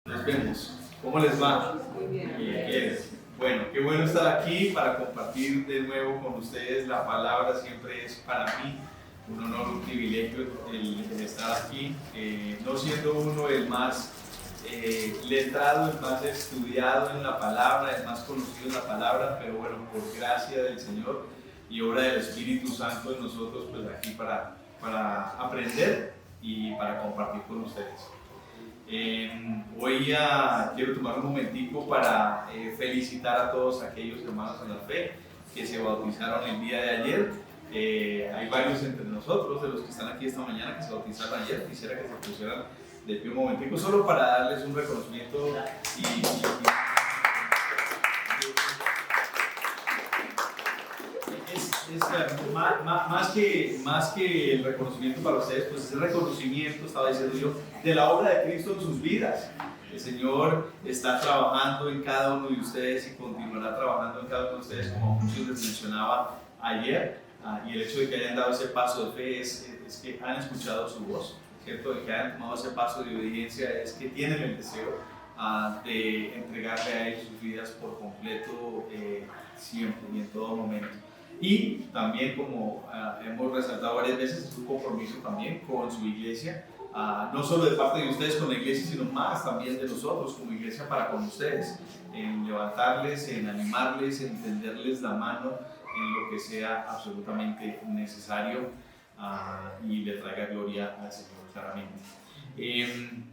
Nos vemos. ¿Cómo les va? Muy bien. Bien. Bueno, qué bueno estar aquí para compartir de nuevo con ustedes la palabra. Siempre es para mí un honor, un privilegio el estar aquí, no siendo uno el más letrado, el más estudiado en la palabra, el más conocido en la palabra, pero bueno, por gracia del Señor y obra del Espíritu Santo en nosotros, pues aquí para aprender y para compartir con ustedes. Hoy quiero tomar un momentico para felicitar a todos aquellos hermanos en la fe que se bautizaron el día de ayer. Hay varios entre nosotros, de los que están aquí esta mañana, que se bautizaron ayer. Quisiera que se pusieran de pie un momentico, solo para darles un reconocimiento más que el reconocimiento para ustedes, pues es el reconocimiento, estaba diciendo yo, de la obra de Cristo en sus vidas. El Señor está trabajando en cada uno de ustedes y continuará trabajando en cada uno de ustedes, como muchos les mencionaba ayer. Y el hecho de que hayan dado ese paso de fe es que han escuchado su voz, ¿cierto? De que hayan tomado ese paso de obediencia es que tienen el deseo de entregarle a Él sus vidas por completo, siempre y en todo momento. Y también, como hemos resaltado varias veces, es un compromiso también con su iglesia, no solo de parte de ustedes con la iglesia, sino más también de nosotros como iglesia para con ustedes, en levantarles, en animarles, en tenderles la mano en lo que sea absolutamente necesario y le traiga gloria al Señor claramente.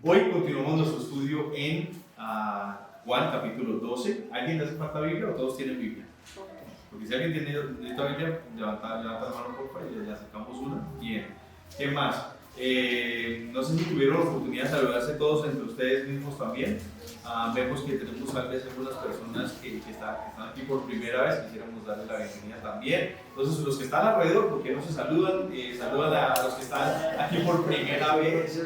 Hoy continuamos nuestro estudio en Juan capítulo 12. ¿Alguien le hace falta Biblia o todos tienen Biblia? Porque si alguien tiene esta Biblia, levanta la mano por favor y le acercamos una. Bien. ¿Qué más? No sé si tuvieron la oportunidad de saludarse todos entre ustedes mismos también. Vemos que tenemos tal vez algunas personas que están aquí por primera vez, quisiéramos darles la bienvenida también. Entonces, los que están alrededor, ¿por qué no se saludan? Saludan a los que están aquí por primera vez.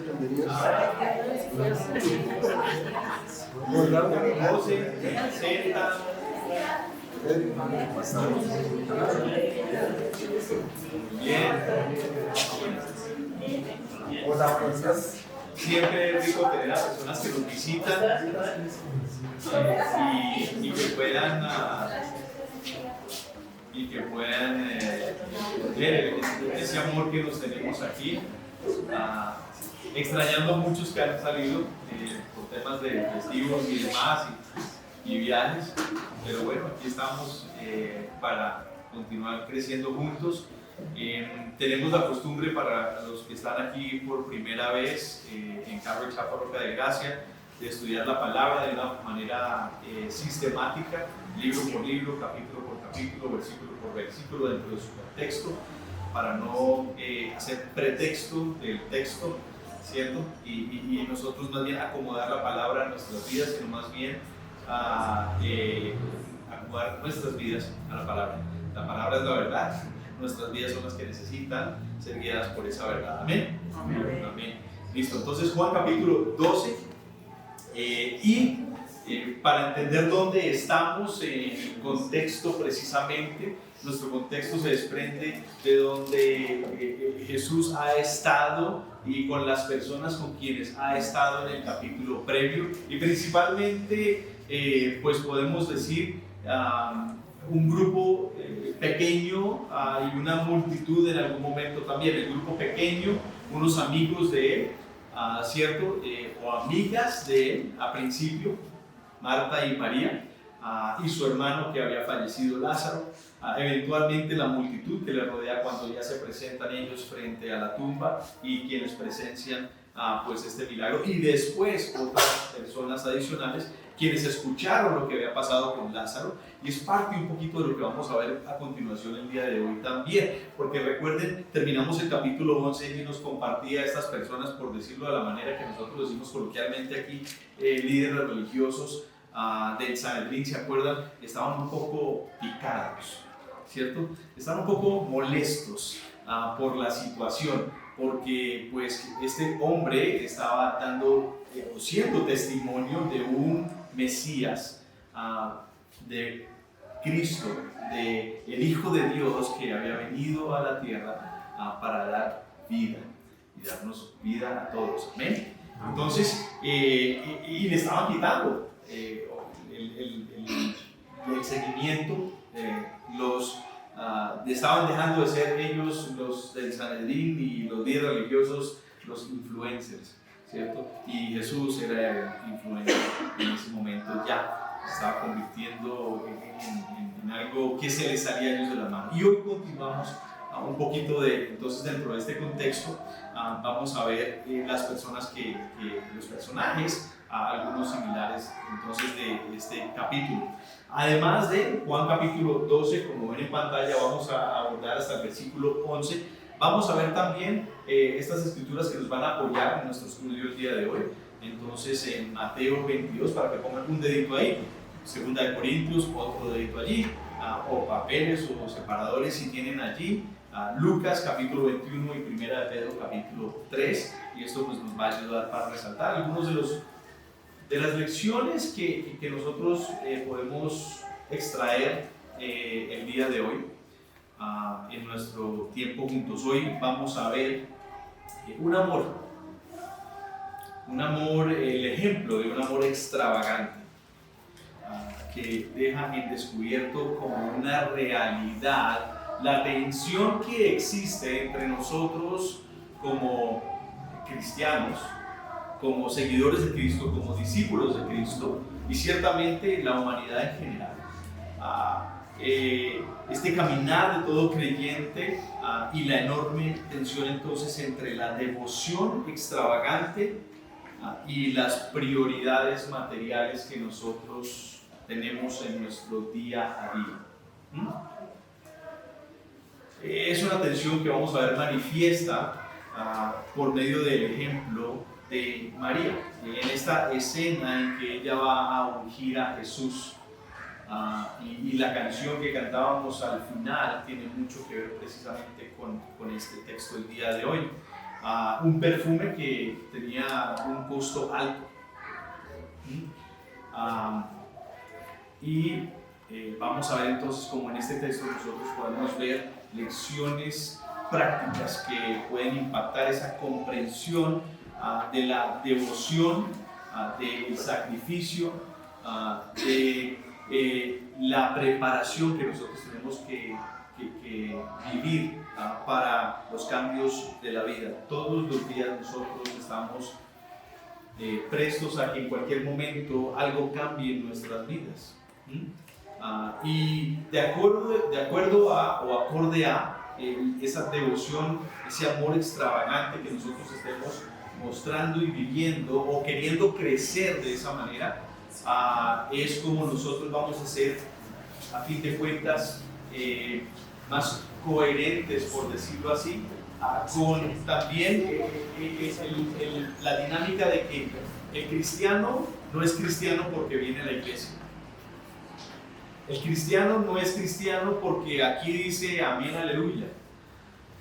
José, Senta. Bien. Hola, buenos días. Siempre es rico tener a personas que nos visitan y que puedan ver ese amor que nos tenemos aquí, extrañando a muchos que han salido por temas de festivos y demás y viajes, pero bueno, aquí estamos para continuar creciendo juntos. Tenemos la costumbre para los que están aquí por primera vez en Calvary Chapel Roca de Gracia de estudiar la palabra de una manera sistemática, libro por libro, capítulo por capítulo, versículo por versículo dentro de su contexto, para no hacer pretexto del texto, ¿cierto? Y nosotros más bien acomodar la palabra a nuestras vidas, sino más bien acomodar nuestras vidas a la palabra. La palabra es la verdad. Nuestras vidas son las que necesitan ser guiadas por esa verdad. Amén. Amén. Amén. Listo. Entonces, Juan capítulo 12. Para entender dónde estamos en el contexto precisamente, nuestro contexto se desprende de donde Jesús ha estado y con las personas con quienes ha estado en el capítulo previo. Y principalmente, pues podemos decir, un grupo pequeño y una multitud en algún momento también. El grupo pequeño, unos amigos de él, ¿cierto? O amigas de él a principio, Marta y María, y su hermano que había fallecido, Lázaro. Eventualmente la multitud que le rodea cuando ya se presentan ellos frente a la tumba y quienes presencian pues este milagro, y después otras personas adicionales quienes escucharon lo que había pasado con Lázaro, y es parte un poquito de lo que vamos a ver a continuación el día de hoy también, porque recuerden, terminamos el capítulo 11 y nos compartía a estas personas, por decirlo de la manera que nosotros decimos coloquialmente aquí, líderes religiosos del Sanedrín, ¿se acuerdan? Estaban un poco picados, ¿cierto? Estaban un poco molestos por la situación, porque pues este hombre estaba dando cierto testimonio de un Mesías, de Cristo, de el Hijo de Dios que había venido a la tierra para dar vida y darnos vida a todos. Amén. Entonces, y le estaban quitando el seguimiento, estaban dejando de ser ellos los del Sanedrín y los líderes religiosos, los influencers, ¿cierto? Y Jesús era el influencer en ese momento, ya se estaba convirtiendo en algo que se les salía a ellos de la mano. Y hoy continuamos un poquito entonces dentro de este contexto, vamos a ver las personas los personajes, algunos similares entonces de este capítulo. Además de Juan capítulo 12, como ven en pantalla, vamos a abordar hasta el versículo 11. Vamos a ver también estas escrituras que nos van a apoyar en nuestro estudio el día de hoy. Entonces en Mateo 22, para que pongan un dedito ahí, Segunda de Corintios, otro dedito allí, o papeles o separadores si tienen allí. Lucas capítulo 21 y Primera de Pedro capítulo 3, y esto pues nos va a ayudar para resaltar algunos de las lecciones que nosotros podemos extraer el día de hoy en nuestro tiempo juntos. Hoy vamos a ver un amor, el ejemplo de un amor extravagante que deja en descubierto como una realidad la tensión que existe entre nosotros como cristianos, como seguidores de Cristo, como discípulos de Cristo, y ciertamente la humanidad en general. Este caminar de todo creyente y la enorme tensión entonces entre la devoción extravagante y las prioridades materiales que nosotros tenemos en nuestro día a día. Es una tensión que vamos a ver manifiesta por medio del ejemplo de María, en esta escena en que ella va a ungir a Jesús, y la canción que cantábamos al final tiene mucho que ver precisamente con este texto del día de hoy. Un perfume que tenía un costo alto. Vamos a ver entonces cómo en este texto nosotros podemos ver lecciones prácticas que pueden impactar esa comprensión de la devoción, del sacrificio, de la preparación que nosotros tenemos que vivir para los cambios de la vida. Todos los días nosotros estamos prestos a que en cualquier momento algo cambie en nuestras vidas. Y de acuerdo a o acorde a esa devoción, ese amor extravagante que nosotros estemos mostrando y viviendo o queriendo crecer de esa manera, es como nosotros vamos a ser, a fin de cuentas, más coherentes, por decirlo así, con también la dinámica de que el cristiano no es cristiano porque viene a la iglesia. El cristiano no es cristiano porque aquí dice amén, aleluya.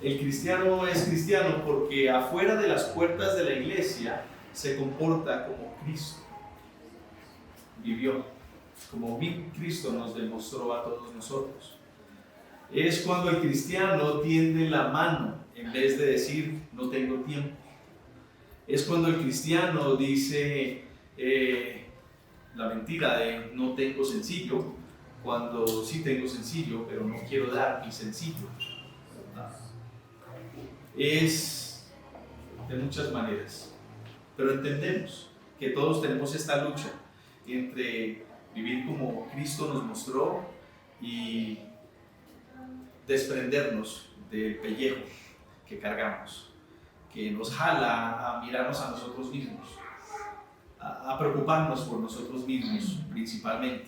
El cristiano es cristiano porque afuera de las puertas de la iglesia se comporta como Cristo vivió, como Cristo nos demostró a todos nosotros. Es cuando el cristiano tiende la mano en vez de decir no tengo tiempo. Es cuando el cristiano dice la mentira de no tengo sencillo, cuando sí tengo sencillo, pero no quiero dar mi sencillo. Es de muchas maneras, pero entendemos que todos tenemos esta lucha entre vivir como Cristo nos mostró y desprendernos del pellejo que cargamos, que nos jala a mirarnos a nosotros mismos, a preocuparnos por nosotros mismos principalmente.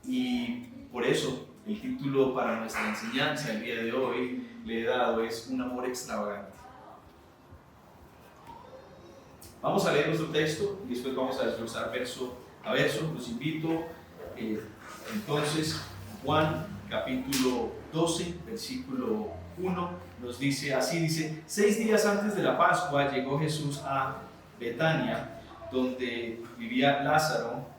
Y por eso el título para nuestra enseñanza el día de hoy le he dado es un amor extravagante. Vamos a leer nuestro texto y después vamos a desglosar verso a verso. Los invito entonces, Juan capítulo 12, versículo 1, nos dice así, dice: 6 días antes de la Pascua llegó Jesús a Betania, donde vivía Lázaro,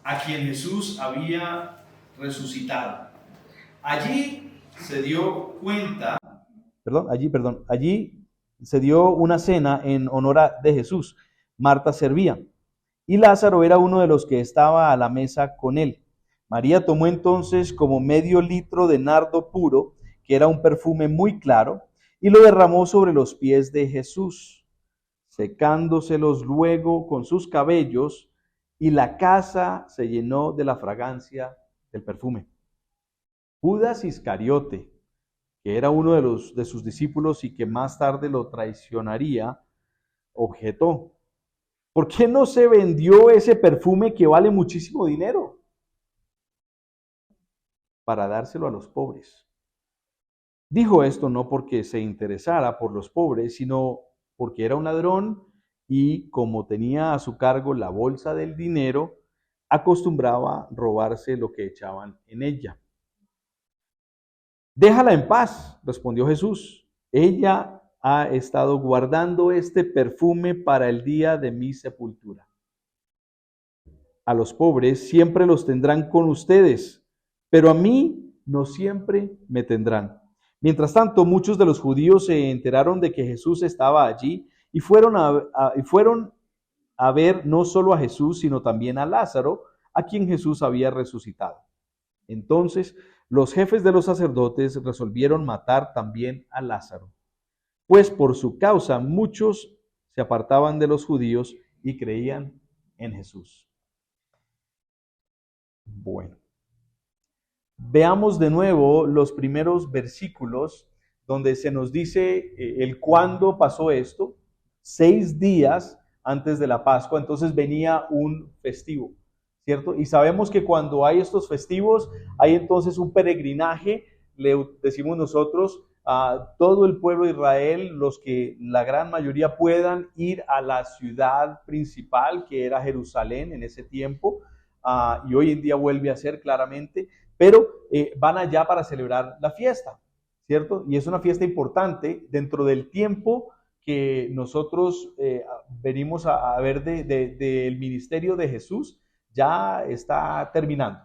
a quien Jesús había resucitado. Allí se dio cuenta allí se dio una cena en honor de Jesús. Marta servía y Lázaro era uno de los que estaba a la mesa con él. María tomó entonces como medio litro de nardo puro, que era un perfume muy claro, y lo derramó sobre los pies de Jesús, secándoselos luego con sus cabellos, y la casa se llenó de la fragancia del perfume. Judas Iscariote, que era uno de sus discípulos y que más tarde lo traicionaría, objetó: ¿por qué no se vendió ese perfume que vale muchísimo dinero para dárselo a los pobres? Dijo esto no porque se interesara por los pobres, sino porque era un ladrón y como tenía a su cargo la bolsa del dinero, acostumbraba robarse lo que echaban en ella. Déjala en paz, respondió Jesús. Ella ha estado guardando este perfume para el día de mi sepultura. A los pobres siempre los tendrán con ustedes, pero a mí no siempre me tendrán. Mientras tanto, muchos de los judíos se enteraron de que Jesús estaba allí y fueron a ver no solo a Jesús, sino también a Lázaro, a quien Jesús había resucitado. Entonces, los jefes de los sacerdotes resolvieron matar también a Lázaro, pues por su causa muchos se apartaban de los judíos y creían en Jesús. Bueno, veamos de nuevo los primeros versículos donde se nos dice el cuándo pasó esto. 6 días antes de la Pascua, entonces venía un festivo, ¿cierto? Y sabemos que cuando hay estos festivos, hay entonces un peregrinaje, le decimos nosotros, a todo el pueblo de Israel, los que la gran mayoría puedan ir a la ciudad principal, que era Jerusalén en ese tiempo, y hoy en día vuelve a ser claramente, pero van allá para celebrar la fiesta, ¿cierto? Y es una fiesta importante dentro del tiempo que nosotros venimos a ver del ministerio de Jesús, ya está terminando.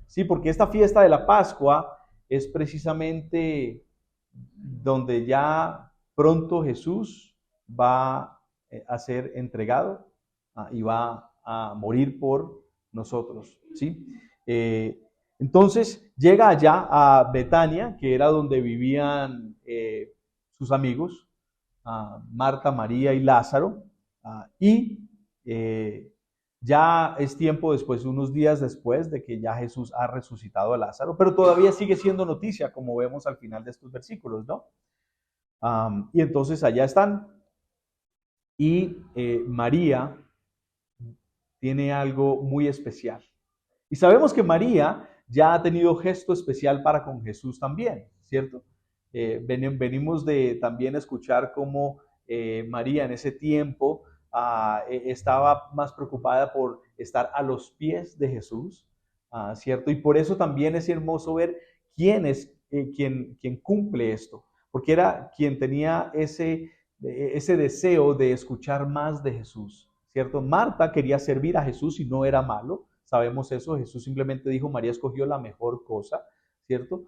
Sí, porque esta fiesta de la Pascua es precisamente donde ya pronto Jesús va a ser entregado y va a morir por nosotros, ¿sí? Entonces llega allá a Betania, que era donde vivían sus amigos, Marta, María y Lázaro, y ya es tiempo después, unos días después de que ya Jesús ha resucitado a Lázaro, pero todavía sigue siendo noticia, como vemos al final de estos versículos, ¿no? Y entonces allá están, y María tiene algo muy especial. Y sabemos que María ya ha tenido gesto especial para con Jesús también, ¿cierto? Venimos de también escuchar cómo María en ese tiempo estaba más preocupada por estar a los pies de Jesús, ¿cierto? Y por eso también es hermoso ver quién es quien cumple esto, porque era quien tenía ese deseo de escuchar más de Jesús, ¿cierto? Marta quería servir a Jesús y no era malo, sabemos eso, Jesús simplemente dijo, María escogió la mejor cosa, ¿cierto?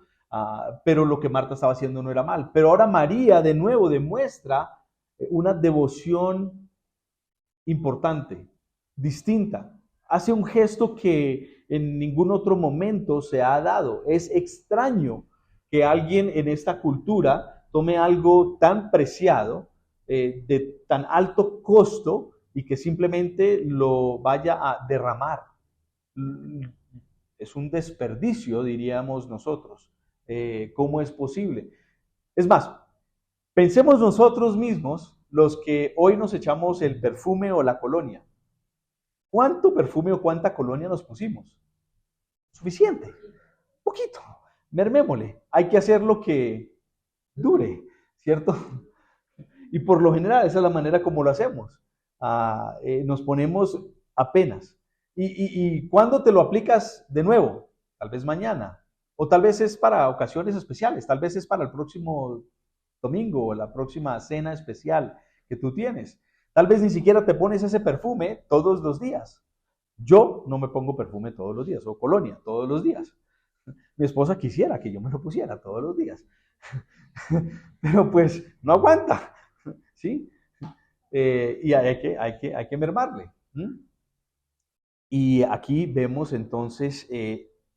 Pero lo que Marta estaba haciendo no era mal. Pero ahora María de nuevo demuestra una devoción importante, distinta. Hace un gesto que en ningún otro momento se ha dado. Es extraño que alguien en esta cultura tome algo tan preciado, de tan alto costo, y que simplemente lo vaya a derramar. Es un desperdicio, diríamos nosotros. ¿Cómo es posible? Es más, pensemos nosotros mismos, los que hoy nos echamos el perfume o la colonia. ¿Cuánto perfume o cuánta colonia nos pusimos? Suficiente. Poquito. Mermémosle. Hay que hacer lo que dure, ¿cierto? Y por lo general esa es la manera como lo hacemos. Nos ponemos apenas. ¿Y cuándo te lo aplicas de nuevo? Tal vez mañana. O tal vez es para ocasiones especiales. Tal vez es para el próximo domingo o la próxima cena especial que tú tienes. Tal vez ni siquiera te pones ese perfume todos los días. Yo no me pongo perfume todos los días o colonia todos los días. Mi esposa quisiera que yo me lo pusiera todos los días. Pero pues no aguanta, ¿sí? Y hay que mermarle. Y aquí vemos entonces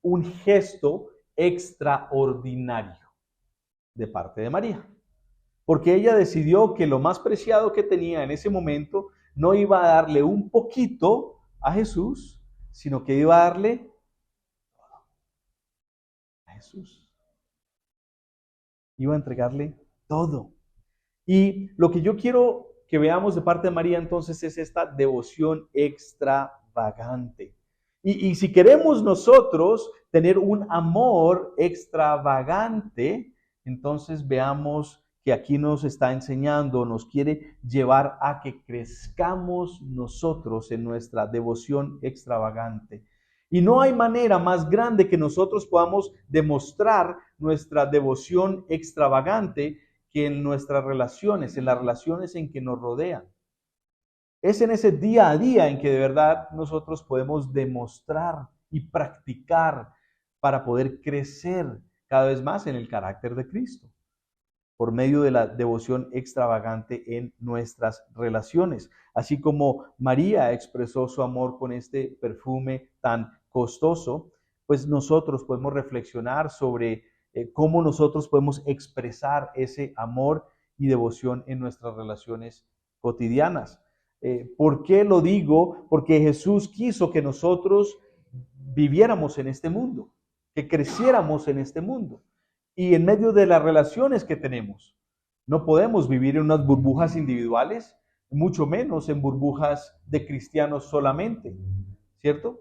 un gesto extraordinario de parte de María, porque ella decidió que lo más preciado que tenía en ese momento no iba a darle un poquito a Jesús, sino que iba a darle a Jesús. Iba a entregarle todo. Y lo que yo quiero que veamos de parte de María entonces es esta devoción extravagante. Y si queremos nosotros tener un amor extravagante, entonces veamos que aquí nos está enseñando, nos quiere llevar a que crezcamos nosotros en nuestra devoción extravagante. Y no hay manera más grande que nosotros podamos demostrar nuestra devoción extravagante que en nuestras relaciones, en las relaciones en que nos rodean. Es en ese día a día en que de verdad nosotros podemos demostrar y practicar para poder crecer cada vez más en el carácter de Cristo, por medio de la devoción extravagante en nuestras relaciones. Así como María expresó su amor con este perfume tan costoso, pues nosotros podemos reflexionar sobre cómo nosotros podemos expresar ese amor y devoción en nuestras relaciones cotidianas. ¿Por qué lo digo? Porque Jesús quiso que nosotros viviéramos en este mundo, que creciéramos en este mundo. Y en medio de las relaciones que tenemos, no podemos vivir en unas burbujas individuales, mucho menos en burbujas de cristianos solamente, ¿cierto?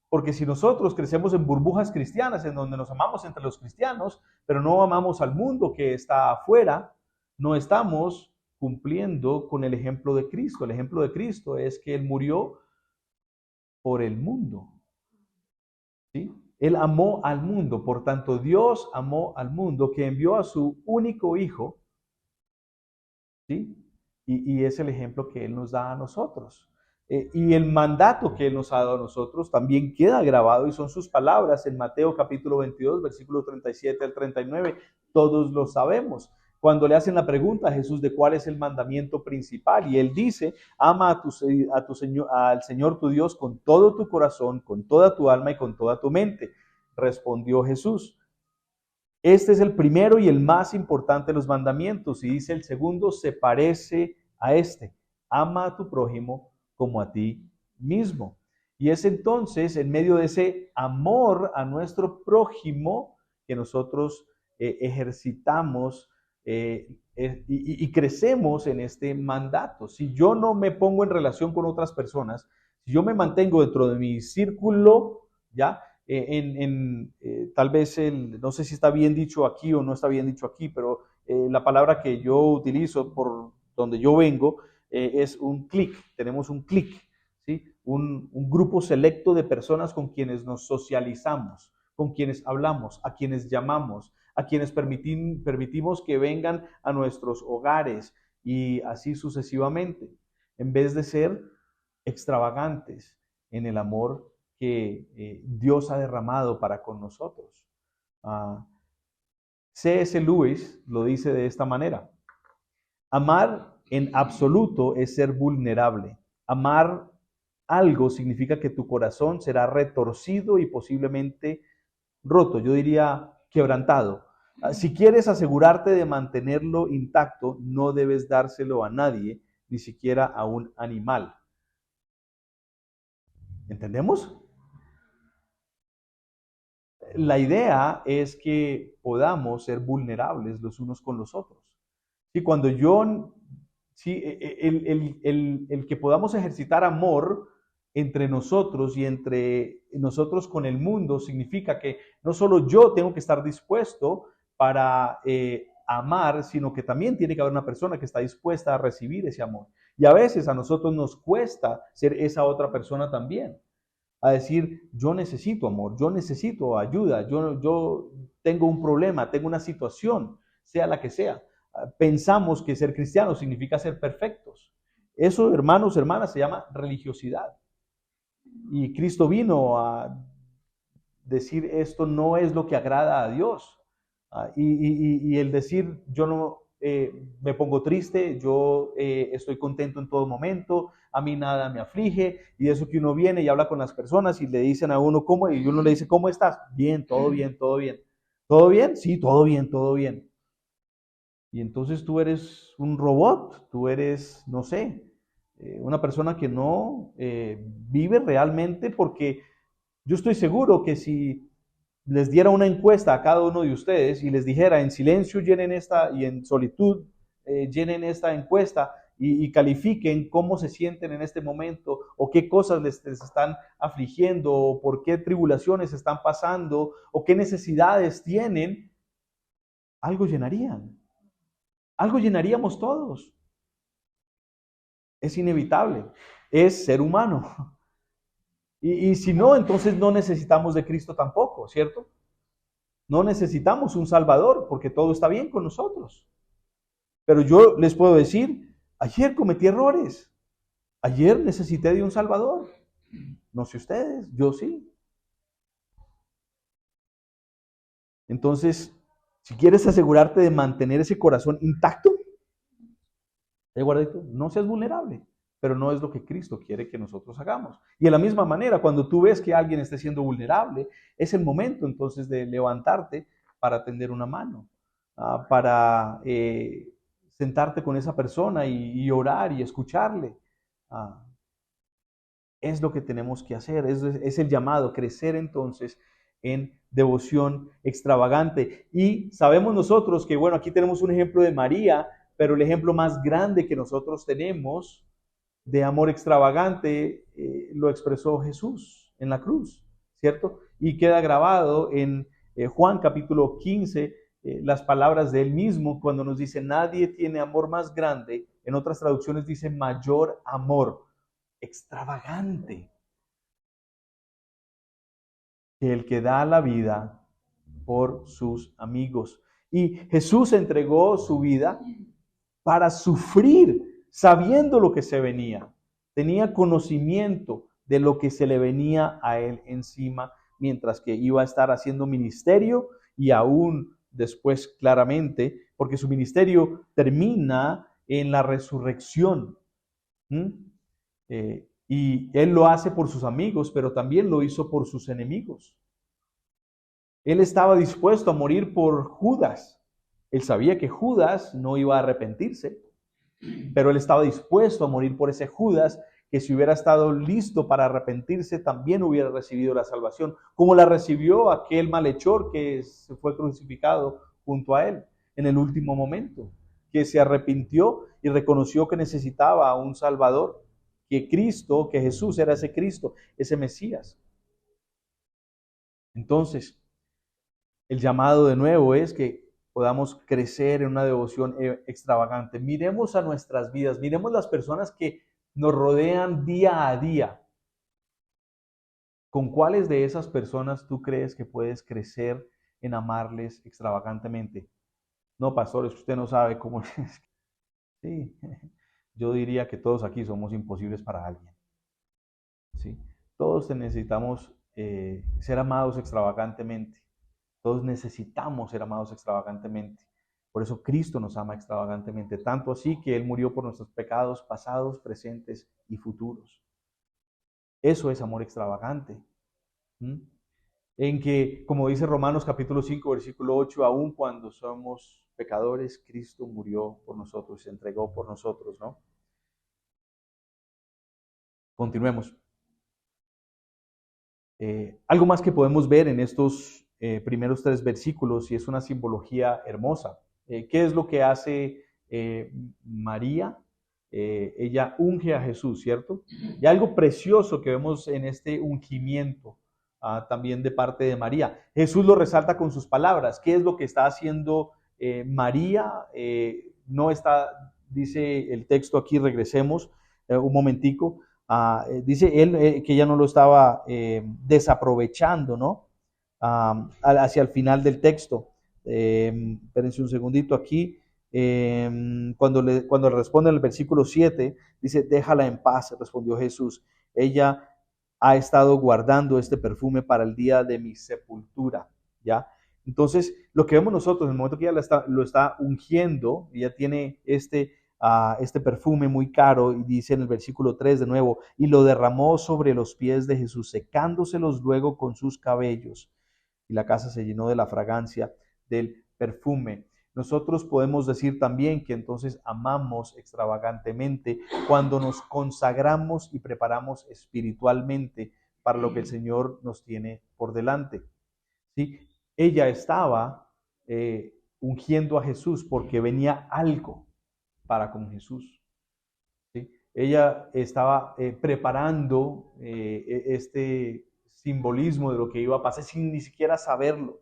Porque si nosotros crecemos en burbujas cristianas, en donde nos amamos entre los cristianos, pero no amamos al mundo que está afuera, no estamos cumpliendo con el ejemplo de Cristo. El ejemplo de Cristo es que Él murió por el mundo, ¿sí? Él amó al mundo, por tanto Dios amó al mundo, que envió a su único Hijo, ¿sí? Y es el ejemplo que Él nos da a nosotros. Y el mandato que Él nos ha dado a nosotros también queda grabado y son sus palabras en Mateo capítulo 22, versículo 37 al 39. Todos lo sabemos. Cuando le hacen la pregunta a Jesús de cuál es el mandamiento principal, y Él dice, ama al Señor tu Dios con todo tu corazón, con toda tu alma y con toda tu mente. Respondió Jesús, este es el primero y el más importante de los mandamientos. Y dice el segundo, se parece a este, ama a tu prójimo como a ti mismo. Y es entonces en medio de ese amor a nuestro prójimo que nosotros ejercitamos y crecemos en este mandato. Si yo no me pongo en relación con otras personas, si yo me mantengo dentro de mi círculo, ¿ya? Tal vez, no sé si está bien dicho aquí o no está bien dicho aquí, pero la palabra que yo utilizo por donde yo vengo es un clic. Tenemos un clic, ¿sí? Un grupo selecto de personas con quienes nos socializamos, con quienes hablamos, a quienes llamamos, a quienes permitimos que vengan a nuestros hogares y así sucesivamente, en vez de ser extravagantes en el amor que Dios ha derramado para con nosotros. C.S. Lewis lo dice de esta manera: amar en absoluto es ser vulnerable. Amar algo significa que tu corazón será retorcido y posiblemente roto, yo diría quebrantado. Si quieres asegurarte de mantenerlo intacto, no debes dárselo a nadie, ni siquiera a un animal. ¿Entendemos? La idea es que podamos ser vulnerables los unos con los otros. Y cuando el que podamos ejercitar amor entre nosotros y entre nosotros con el mundo significa que no solo yo tengo que estar dispuesto para amar, sino que también tiene que haber una persona que está dispuesta a recibir ese amor. Y a veces a nosotros nos cuesta ser esa otra persona también. A decir, yo necesito amor, yo necesito ayuda, yo tengo un problema, tengo una situación, sea la que sea. Pensamos que ser cristiano significa ser perfectos. Eso, hermanos, hermanas, se llama religiosidad. Y Cristo vino a decir, esto no es lo que agrada a Dios. Y el decir, yo no me pongo triste, yo estoy contento en todo momento, a mí nada me aflige, y eso que uno viene y habla con las personas y le dicen a uno cómo, y uno le dice, ¿cómo estás? Bien, todo bien, todo bien. ¿Todo bien? Sí, todo bien, todo bien. Y entonces tú eres un robot, tú eres, no sé, una persona que no vive realmente, porque yo estoy seguro que si les diera una encuesta a cada uno de ustedes y les dijera en silencio llenen esta y en solitud llenen esta encuesta y califiquen cómo se sienten en este momento o qué cosas les están afligiendo o por qué tribulaciones están pasando o qué necesidades tienen, algo llenarían. Algo llenaríamos todos. Es inevitable. Es ser humano. Y si no, entonces no necesitamos de Cristo tampoco, ¿cierto? No necesitamos un Salvador porque todo está bien con nosotros. Pero yo les puedo decir, ayer cometí errores. Ayer necesité de un Salvador. No sé ustedes, yo sí. Entonces, si quieres asegurarte de mantener ese corazón intacto, guardadito, no seas vulnerable, pero no es lo que Cristo quiere que nosotros hagamos. Y de la misma manera, cuando tú ves que alguien esté siendo vulnerable, es el momento entonces de levantarte para tender una mano, para sentarte con esa persona y orar y escucharle. Es lo que tenemos que hacer, es el llamado, crecer entonces en devoción extravagante. Y sabemos nosotros que, bueno, aquí tenemos un ejemplo de María, pero el ejemplo más grande que nosotros tenemos de amor extravagante lo expresó Jesús en la cruz, ¿cierto? Y queda grabado en Juan capítulo 15, las palabras de él mismo cuando nos dice, nadie tiene amor más grande, en otras traducciones dice mayor amor, extravagante, que el que da la vida por sus amigos. Y Jesús entregó su vida para sufrir, sabiendo lo que se venía. Tenía conocimiento de lo que se le venía a él encima, mientras que iba a estar haciendo ministerio y aún después claramente, porque su ministerio termina en la resurrección. Y él lo hace por sus amigos, pero también lo hizo por sus enemigos. Él estaba dispuesto a morir por Judas. Él sabía que Judas no iba a arrepentirse, pero él estaba dispuesto a morir por ese Judas que si hubiera estado listo para arrepentirse también hubiera recibido la salvación, como la recibió aquel malhechor que se fue crucificado junto a él en el último momento, que se arrepintió y reconoció que necesitaba a un Salvador, que Cristo, que Jesús era ese Cristo, ese Mesías. Entonces, el llamado de nuevo es que podamos crecer en una devoción extravagante. Miremos a nuestras vidas, miremos las personas que nos rodean día a día. ¿Con cuáles de esas personas tú crees que puedes crecer en amarles extravagantemente? No, pastor, es que usted no sabe cómo es. Sí, yo diría que todos aquí somos imposibles para alguien. Sí, todos necesitamos ser amados extravagantemente. Todos necesitamos ser amados extravagantemente. Por eso Cristo nos ama extravagantemente, tanto así que Él murió por nuestros pecados pasados, presentes y futuros. Eso es amor extravagante. En que, como dice Romanos capítulo 5, versículo 8, aun cuando somos pecadores, Cristo murió por nosotros, se entregó por nosotros, ¿no? Continuemos. Algo más que podemos ver en estos primeros 3 versículos, y es una simbología hermosa. ¿Qué es lo que hace María? Ella unge a Jesús, ¿cierto? Y algo precioso que vemos en este ungimiento también de parte de María. Jesús lo resalta con sus palabras. ¿Qué es lo que está haciendo María? No está, dice el texto aquí, regresemos un momentico. Dice él que ella no lo estaba desaprovechando, ¿no? Hacia el final del texto. Espérense un segundito aquí. Cuando le responde en el versículo 7, dice, déjala en paz, respondió Jesús. Ella ha estado guardando este perfume para el día de mi sepultura, ¿ya? Entonces, lo que vemos nosotros en el momento que ella lo está ungiendo, ella tiene este perfume muy caro, y dice en el versículo 3 de nuevo, y lo derramó sobre los pies de Jesús, secándoselos luego con sus cabellos. Y la casa se llenó de la fragancia del perfume. Nosotros podemos decir también que entonces amamos extravagantemente cuando nos consagramos y preparamos espiritualmente para lo que el Señor nos tiene por delante. ¿Sí? Ella estaba ungiendo a Jesús porque venía algo para con Jesús. ¿Sí? Ella estaba preparando este simbolismo de lo que iba a pasar sin ni siquiera saberlo.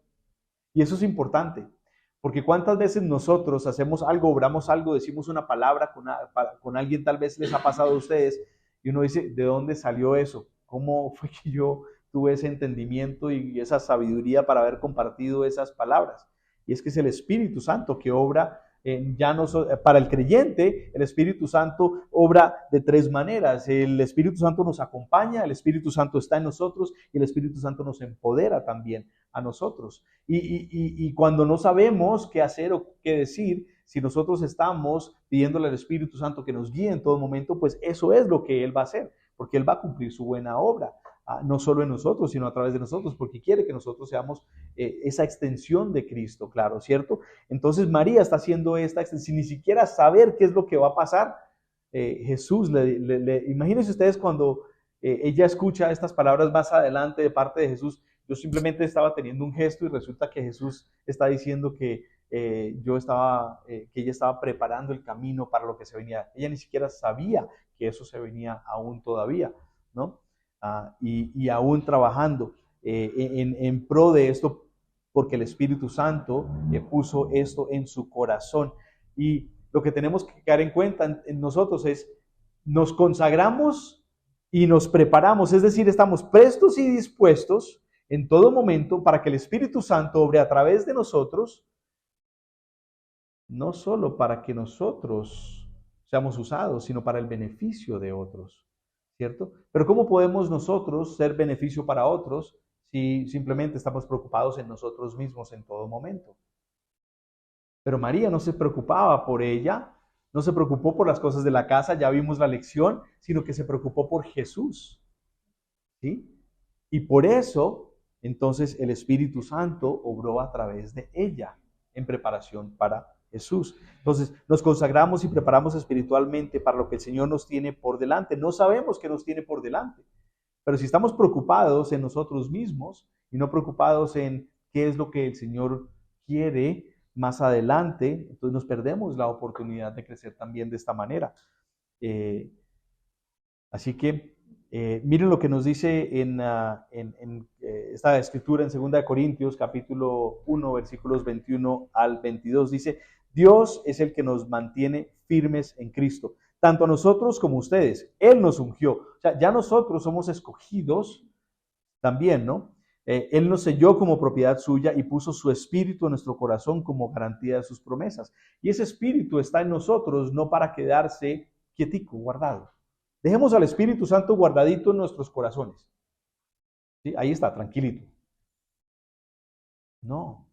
Y eso es importante, porque cuántas veces nosotros hacemos algo, obramos algo, decimos una palabra con alguien, tal vez les ha pasado a ustedes, y uno dice, ¿de dónde salió eso? ¿Cómo fue que yo tuve ese entendimiento y esa sabiduría para haber compartido esas palabras? Y es que es el Espíritu Santo que obra. Para el creyente, el Espíritu Santo obra de tres maneras. El Espíritu Santo nos acompaña, el Espíritu Santo está en nosotros y el Espíritu Santo nos empodera también a nosotros. Y cuando no sabemos qué hacer o qué decir, si nosotros estamos pidiéndole al Espíritu Santo que nos guíe en todo momento, pues eso es lo que Él va a hacer, porque Él va a cumplir su buena obra. No solo en nosotros, sino a través de nosotros, porque quiere que nosotros seamos esa extensión de Cristo, claro, ¿cierto? Entonces María está haciendo esta extensión sin ni siquiera saber qué es lo que va a pasar. Jesús, imagínense ustedes cuando ella escucha estas palabras más adelante de parte de Jesús. Yo simplemente estaba teniendo un gesto y resulta que Jesús está diciendo que que ella estaba preparando el camino para lo que se venía. Ella ni siquiera sabía que eso se venía aún todavía, ¿no? Y aún trabajando en pro de esto, porque el Espíritu Santo puso esto en su corazón. Y lo que tenemos que caer en cuenta en nosotros es, nos consagramos y nos preparamos, es decir, estamos prestos y dispuestos en todo momento para que el Espíritu Santo obre a través de nosotros, no solo para que nosotros seamos usados, sino para el beneficio de otros. ¿Cierto? Pero ¿cómo podemos nosotros ser beneficio para otros si simplemente estamos preocupados en nosotros mismos en todo momento? Pero María no se preocupaba por ella, no se preocupó por las cosas de la casa, ya vimos la lección, sino que se preocupó por Jesús. ¿Sí? Y por eso, entonces, el Espíritu Santo obró a través de ella en preparación para Jesús. Entonces, nos consagramos y preparamos espiritualmente para lo que el Señor nos tiene por delante. No sabemos qué nos tiene por delante, pero si estamos preocupados en nosotros mismos y no preocupados en qué es lo que el Señor quiere más adelante, entonces nos perdemos la oportunidad de crecer también de esta manera. Así que miren lo que nos dice en esta escritura en 2 Corintios capítulo 1 versículos 21 al 22. Dice: Dios es el que nos mantiene firmes en Cristo, tanto a nosotros como a ustedes. Él nos ungió. O sea, ya nosotros somos escogidos también, ¿no? Él nos selló como propiedad suya y puso su espíritu en nuestro corazón como garantía de sus promesas. Y ese espíritu está en nosotros no para quedarse quietico, guardado. Dejemos al Espíritu Santo guardadito en nuestros corazones. ¿Sí? Ahí está, tranquilito. No.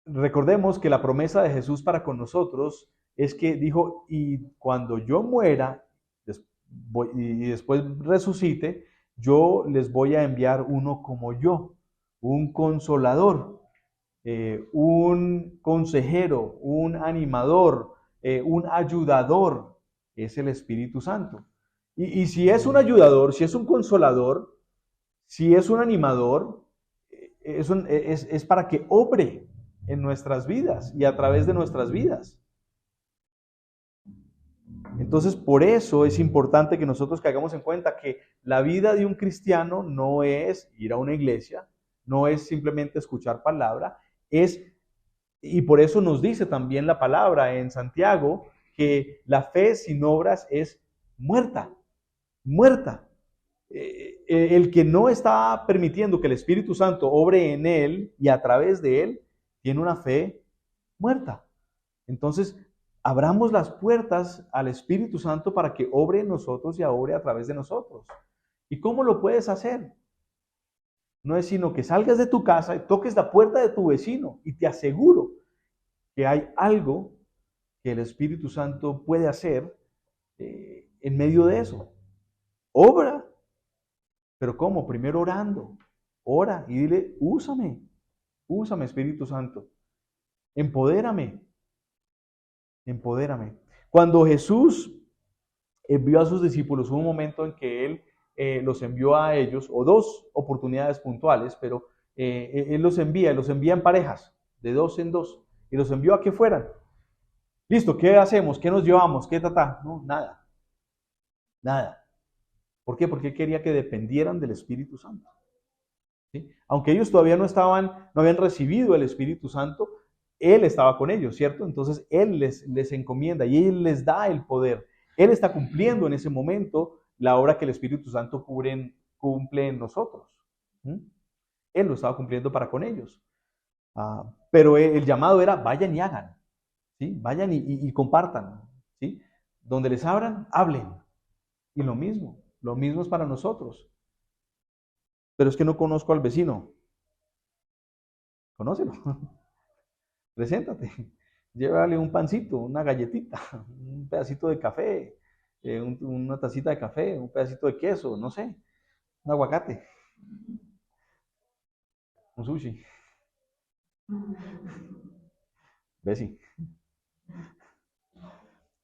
Recordemos que la promesa de Jesús para con nosotros es que dijo, y cuando yo muera y después resucite, yo les voy a enviar uno como yo, un consolador, un consejero, un animador, un ayudador. Es el Espíritu Santo. Y si es un ayudador, si es un consolador, si es un animador, es para que obre en nuestras vidas y a través de nuestras vidas. Entonces, por eso es importante que nosotros caigamos en cuenta que la vida de un cristiano no es ir a una iglesia, no es simplemente escuchar palabra, y por eso nos dice también la palabra en Santiago, que la fe sin obras es muerta, muerta. El que no está permitiendo que el Espíritu Santo obre en él y a través de él, tiene una fe muerta. Entonces, abramos las puertas al Espíritu Santo para que obre en nosotros y obre a través de nosotros. ¿Y cómo lo puedes hacer? no es sino que salgas de tu casa y toques la puerta de tu vecino y te aseguro que hay algo que el Espíritu Santo puede hacer en medio de eso. Obra. ¿Pero cómo? Primero orando. Ora y dile, úsame Espíritu Santo. Empodérame. Cuando Jesús envió a sus discípulos, hubo un momento en que Él los envió a ellos, o dos oportunidades puntuales, pero Él los envía en parejas, de dos en dos, y los envió a que fueran. Listo, ¿qué hacemos? ¿Qué nos llevamos? ¿Qué tata? No, nada. ¿Por qué? Porque Él quería que dependieran del Espíritu Santo. ¿Sí? Aunque ellos todavía no habían recibido el Espíritu Santo, Él estaba con ellos, ¿cierto? Entonces Él les encomienda y Él les da el poder. Él está cumpliendo en ese momento la obra que el Espíritu Santo cumple en nosotros. Él lo estaba cumpliendo para con ellos. Pero el llamado era, vayan y hagan. ¿Sí? Vayan y compartan. ¿Sí? Donde les abran, hablen. Y lo mismo es para nosotros. Pero es que no conozco al vecino. Conócelo. Preséntate. Llévale un pancito, una galletita, un pedacito de café, una tacita de café, un pedacito de queso, no sé, un aguacate, un sushi. Bessie.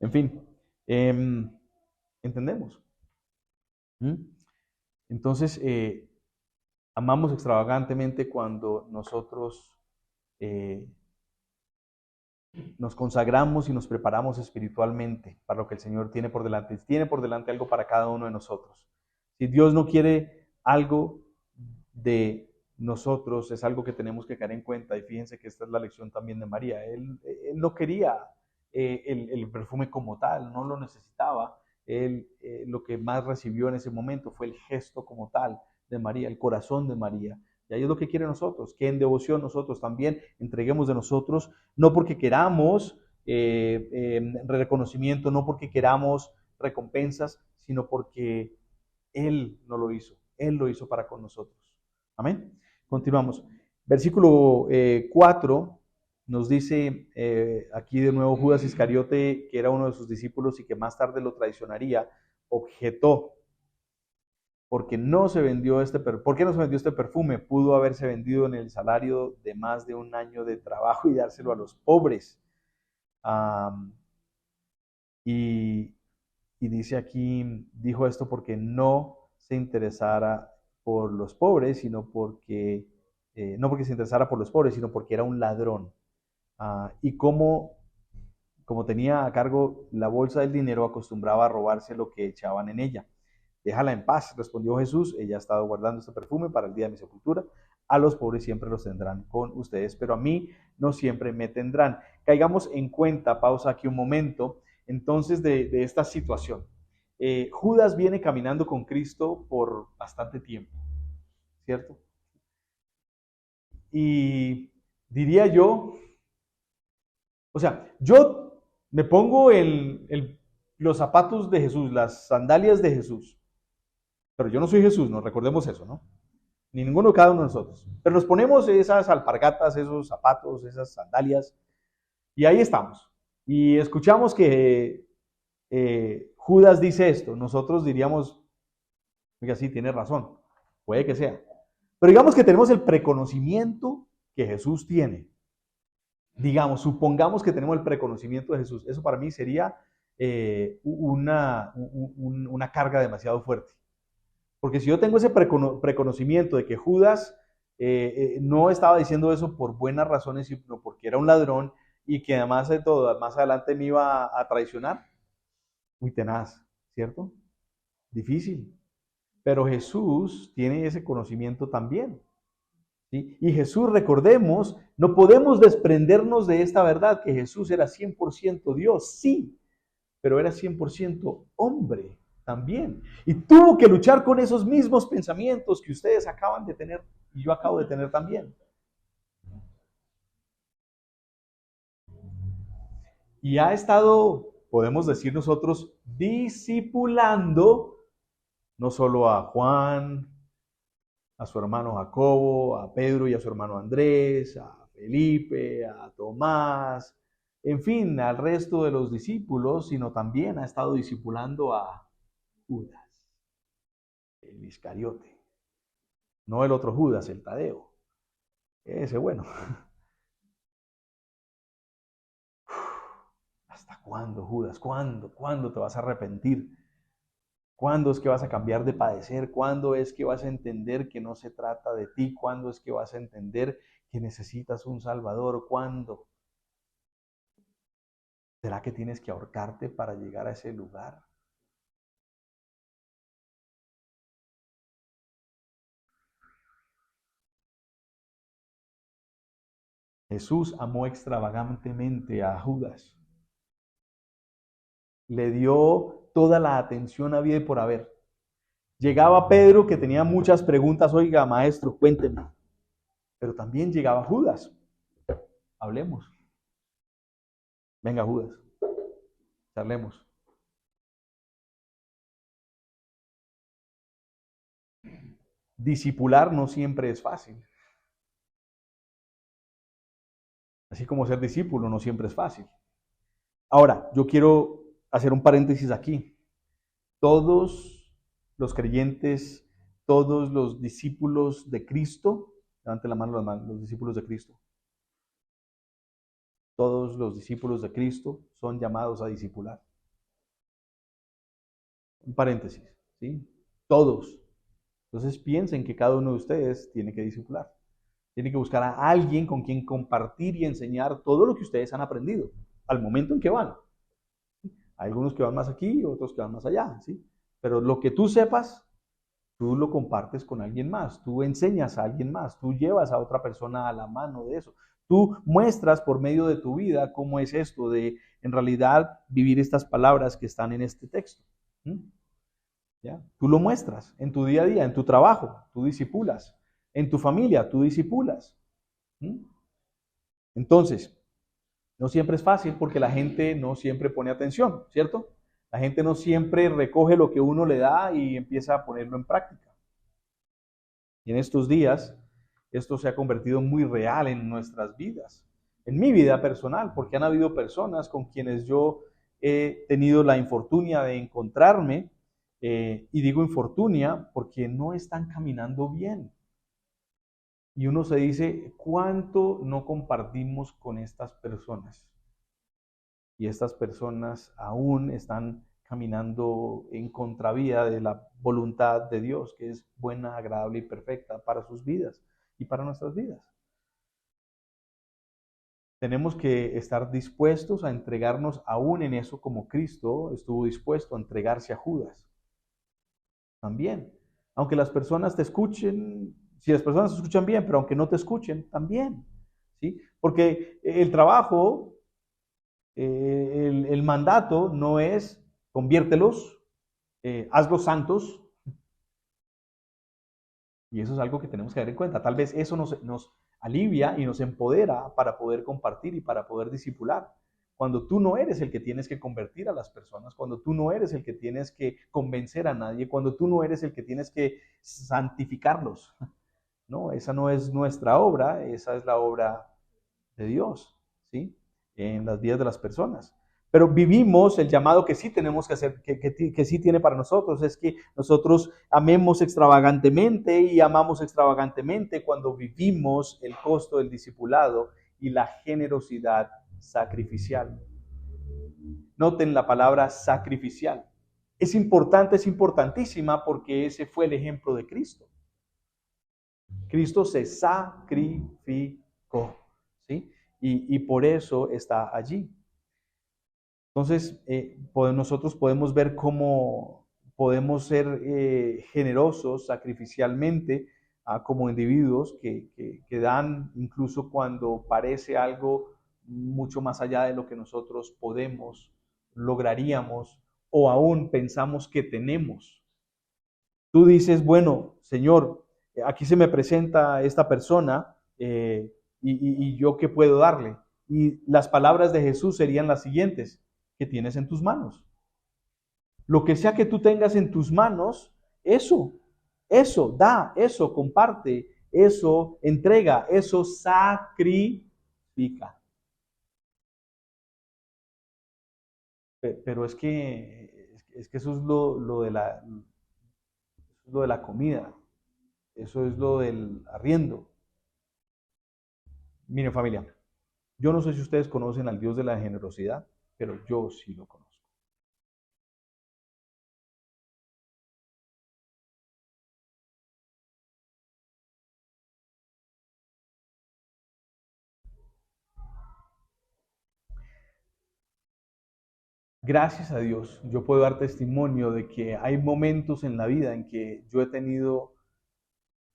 En fin, entendemos. Entonces, amamos extravagantemente cuando nosotros nos consagramos y nos preparamos espiritualmente para lo que el Señor tiene por delante. Tiene por delante algo para cada uno de nosotros. Si Dios no quiere algo de nosotros, es algo que tenemos que caer en cuenta. Y fíjense que esta es la lección también de María. Él no quería el perfume como tal, no lo necesitaba. Él lo que más recibió en ese momento fue el gesto como tal de María, el corazón de María. Y ahí es lo que quiere nosotros, que en devoción nosotros también entreguemos de nosotros, no porque queramos reconocimiento, no porque queramos recompensas, sino porque Él no lo hizo. Él lo hizo para con nosotros. Amén. Continuamos. Versículo 4 nos dice aquí de nuevo Judas Iscariote, que era uno de sus discípulos y que más tarde lo traicionaría, objetó. ¿Por qué no se vendió este perfume? Pudo haberse vendido en el salario de más de un año de trabajo y dárselo a los pobres. Y dice aquí, dijo esto porque no se interesara por los pobres, sino porque, no porque se interesara por los pobres, sino porque era un ladrón. Y como tenía a cargo la bolsa del dinero, acostumbraba a robarse lo que echaban en ella. Déjala en paz, respondió Jesús, ella ha estado guardando este perfume para el día de mi sepultura. A los pobres siempre los tendrán con ustedes, pero a mí no siempre me tendrán. Caigamos en cuenta, pausa aquí un momento, entonces de esta situación. Judas viene caminando con Cristo por bastante tiempo, ¿cierto? Y diría yo, o sea, yo me pongo los zapatos de Jesús, las sandalias de Jesús. Pero yo no soy Jesús, nos recordemos eso, ¿no? Ni ninguno de cada uno de nosotros. Pero nos ponemos esas alpargatas, esos zapatos, esas sandalias, y ahí estamos. Y escuchamos que Judas dice esto. Nosotros diríamos, oiga, sí, tiene razón, puede que sea. Pero digamos que tenemos el preconocimiento que Jesús tiene. Digamos, supongamos que tenemos el preconocimiento de Jesús. Eso para mí sería una carga demasiado fuerte. Porque si yo tengo ese preconocimiento de que Judas no estaba diciendo eso por buenas razones, sino porque era un ladrón y que además de todo, más adelante me iba a traicionar, muy tenaz, ¿cierto? Difícil. Pero Jesús tiene ese conocimiento también. ¿Sí? Y Jesús, recordemos, no podemos desprendernos de esta verdad, que Jesús era 100% Dios, sí, pero era 100% hombre también. Y tuvo que luchar con esos mismos pensamientos que ustedes acaban de tener y yo acabo de tener también. Y ha estado, podemos decir nosotros, discipulando no solo a Juan, a su hermano Jacobo, a Pedro y a su hermano Andrés, a Felipe, a Tomás, en fin, al resto de los discípulos, sino también ha estado discipulando a Judas, el Iscariote. No el otro Judas, el Tadeo. Ese bueno. ¿Hasta cuándo, Judas? ¿Cuándo? ¿Cuándo te vas a arrepentir? ¿Cuándo es que vas a cambiar de padecer? ¿Cuándo es que vas a entender que no se trata de ti? ¿Cuándo es que vas a entender que necesitas un Salvador? ¿Cuándo? ¿Será que tienes que ahorcarte para llegar a ese lugar? Jesús amó extravagantemente a Judas. Le dio toda la atención habida y por haber. Llegaba Pedro, que tenía muchas preguntas. Oiga, maestro, cuénteme. Pero también llegaba Judas. Hablemos. Venga, Judas. Charlemos. Discipular no siempre es fácil. Así como ser discípulo no siempre es fácil. Ahora, yo quiero hacer un paréntesis aquí. Todos los creyentes, todos los discípulos de Cristo, levanten la mano los discípulos de Cristo. Todos los discípulos de Cristo son llamados a discipular. Un paréntesis, ¿sí? Todos. Entonces piensen que cada uno de ustedes tiene que discipular. Tiene que buscar a alguien con quien compartir y enseñar todo lo que ustedes han aprendido al momento en que van. Hay algunos que van más aquí, otros que van más allá, ¿sí? Pero lo que tú sepas, tú lo compartes con alguien más, tú enseñas a alguien más, tú llevas a otra persona a la mano de eso. Tú muestras por medio de tu vida cómo es esto de, en realidad, vivir estas palabras que están en este texto. ¿Ya? Tú lo muestras en tu día a día, en tu trabajo, tú discipulas. En tu familia, tú discipulas. Entonces, no siempre es fácil porque la gente no siempre pone atención, ¿cierto? La gente no siempre recoge lo que uno le da y empieza a ponerlo en práctica. Y en estos días, esto se ha convertido muy real en nuestras vidas. En mi vida personal, porque han habido personas con quienes yo he tenido la infortunia de encontrarme, y digo infortunia porque no están caminando bien. Y uno se dice, ¿cuánto no compartimos con estas personas? Y estas personas aún están caminando en contravía de la voluntad de Dios, que es buena, agradable y perfecta para sus vidas y para nuestras vidas. Tenemos que estar dispuestos a entregarnos aún en eso como Cristo estuvo dispuesto a entregarse a Judas. También, aunque las personas te escuchen, si las personas te escuchan bien, pero aunque no te escuchen, también, ¿sí? Porque el trabajo, el mandato no es conviértelos, hazlos santos, y eso es algo que tenemos que tener en cuenta. Tal vez eso nos alivia y nos empodera para poder compartir y para poder discipular. Cuando tú no eres el que tienes que convertir a las personas, cuando tú no eres el que tienes que convencer a nadie, cuando tú no eres el que tienes que santificarlos. No, esa no es nuestra obra, esa es la obra de Dios, ¿sí? En las vidas de las personas. Pero vivimos el llamado que sí tenemos que hacer, que sí tiene para nosotros, es que nosotros amemos extravagantemente y amamos extravagantemente cuando vivimos el costo del discipulado y la generosidad sacrificial. Noten la palabra sacrificial. Es importante, es importantísima porque ese fue el ejemplo de Cristo. Cristo se sacrificó, ¿sí? Y por eso está allí. Entonces, nosotros podemos ver cómo podemos ser generosos sacrificialmente como individuos que dan incluso cuando parece algo mucho más allá de lo que nosotros podemos, lograríamos o aún pensamos que tenemos. Tú dices, bueno, Señor, aquí se me presenta esta persona y yo qué puedo darle. Y las palabras de Jesús serían las siguientes: ¿qué tienes en tus manos? Lo que sea que tú tengas en tus manos, eso Eso da, eso comparte, eso entrega, eso sacrifica. Pero es que eso es lo de la comida, eso es lo del arriendo. Miren, familia, yo no sé si ustedes conocen al Dios de la generosidad, pero yo sí lo conozco. Gracias a Dios, yo puedo dar testimonio de que hay momentos en la vida en que yo he tenido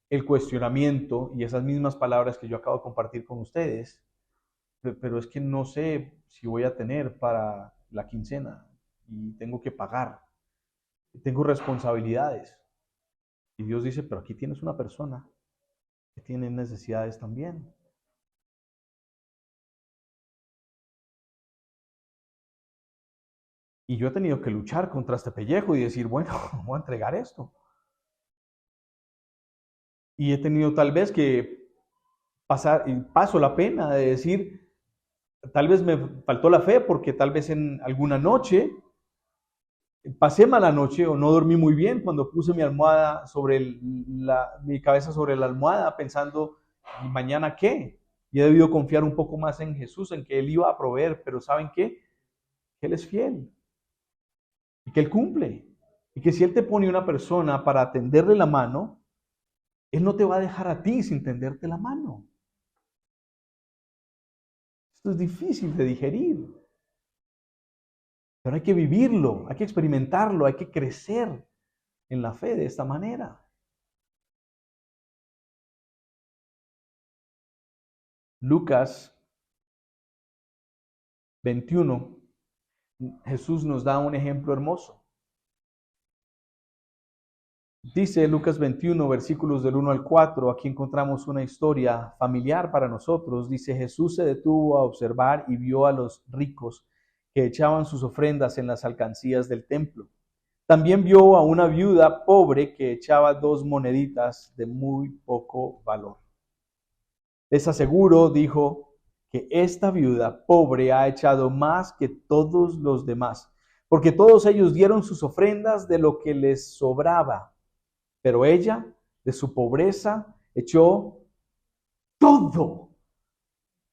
el cuestionamiento y esas mismas palabras que yo acabo de compartir con ustedes, pero es que no sé si voy a tener para la quincena y tengo que pagar, tengo responsabilidades. Y Dios dice, pero aquí tienes una persona que tiene necesidades también. Y yo he tenido que luchar contra este pellejo y decir, bueno, voy a entregar esto. Y he tenido tal vez que paso la pena de decir, tal vez me faltó la fe porque tal vez en alguna noche pasé mala noche o no dormí muy bien cuando puse mi almohada mi cabeza sobre la almohada pensando, ¿y mañana qué? Y he debido confiar un poco más en Jesús, en que Él iba a proveer, pero ¿saben qué? Que Él es fiel y que Él cumple. Y que si Él te pone una persona para tenderle la mano, Él no te va a dejar a ti sin tenderte la mano. Esto es difícil de digerir, pero hay que vivirlo, hay que experimentarlo, hay que crecer en la fe de esta manera. Lucas 21, Jesús nos da un ejemplo hermoso. Dice Lucas 21, versículos del 1 al 4, aquí encontramos una historia familiar para nosotros. Dice, Jesús se detuvo a observar y vio a los ricos que echaban sus ofrendas en las alcancías del templo. También vio a una viuda pobre que echaba 2 moneditas de muy poco valor. Les aseguro, dijo, que esta viuda pobre ha echado más que todos los demás, porque todos ellos dieron sus ofrendas de lo que les sobraba. Pero ella, de su pobreza, echó todo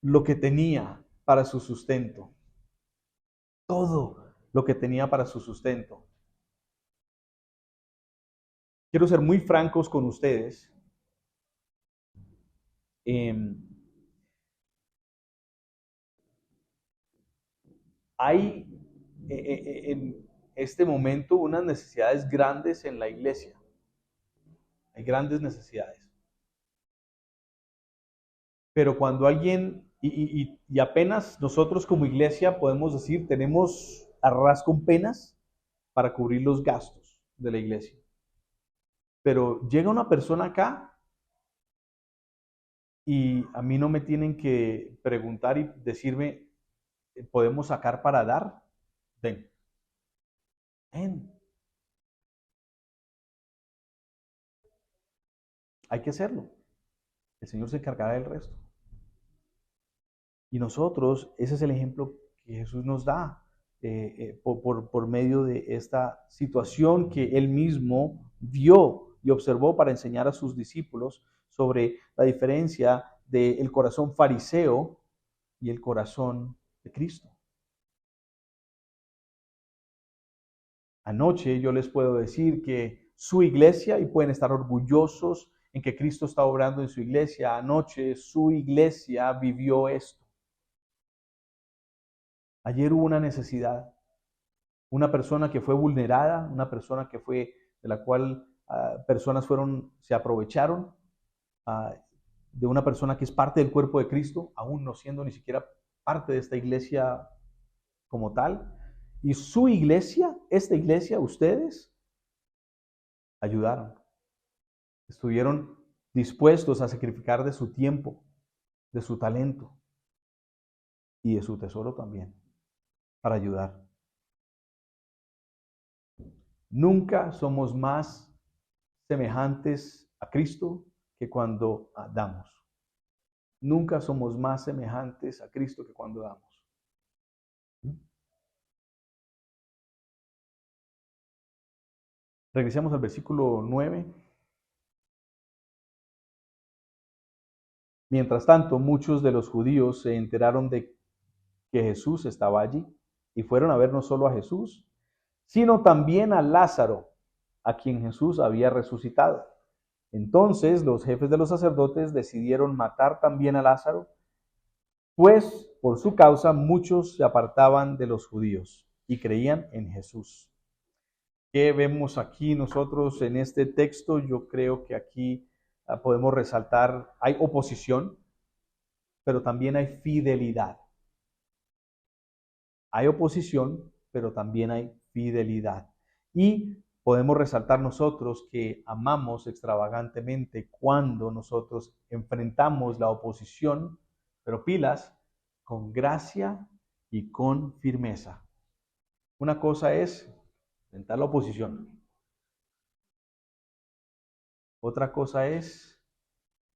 lo que tenía para su sustento. Todo lo que tenía para su sustento. Quiero ser muy francos con ustedes. Hay en este momento unas necesidades grandes en la iglesia. Hay grandes necesidades. Pero cuando alguien, y apenas nosotros como iglesia podemos decir, tenemos arras con penas para cubrir los gastos de la iglesia. Pero llega una persona acá y a mí no me tienen que preguntar y decirme, ¿podemos sacar para dar? Ven. Ven. Hay que hacerlo. El Señor se encargará del resto. Y nosotros, ese es el ejemplo que Jesús nos da por medio de esta situación que Él mismo vio y observó para enseñar a sus discípulos sobre la diferencia del corazón fariseo y el corazón de Cristo. Anoche yo les puedo decir que su iglesia, y pueden estar orgullosos en que Cristo está obrando en su iglesia, anoche su iglesia vivió esto. Ayer hubo una necesidad, una persona que fue vulnerada, una persona que fue, de la cual personas se aprovecharon, de una persona que es parte del cuerpo de Cristo, aún no siendo ni siquiera parte de esta iglesia como tal. Y su iglesia, esta iglesia, ustedes, ayudaron. Estuvieron dispuestos a sacrificar de su tiempo, de su talento y de su tesoro también, para ayudar. Nunca somos más semejantes a Cristo que cuando damos. Nunca somos más semejantes a Cristo que cuando damos. Regresemos al versículo 9. Mientras tanto, muchos de los judíos se enteraron de que Jesús estaba allí y fueron a ver no solo a Jesús, sino también a Lázaro, a quien Jesús había resucitado. Entonces los jefes de los sacerdotes decidieron matar también a Lázaro, pues por su causa muchos se apartaban de los judíos y creían en Jesús. ¿Qué vemos aquí nosotros en este texto? Yo creo que aquí podemos resaltar, hay oposición, pero también hay fidelidad. Hay oposición, pero también hay fidelidad. Y podemos resaltar nosotros que amamos extravagantemente cuando nosotros enfrentamos la oposición, pero pilas, con gracia y con firmeza. Una cosa es enfrentar la oposición. Otra cosa es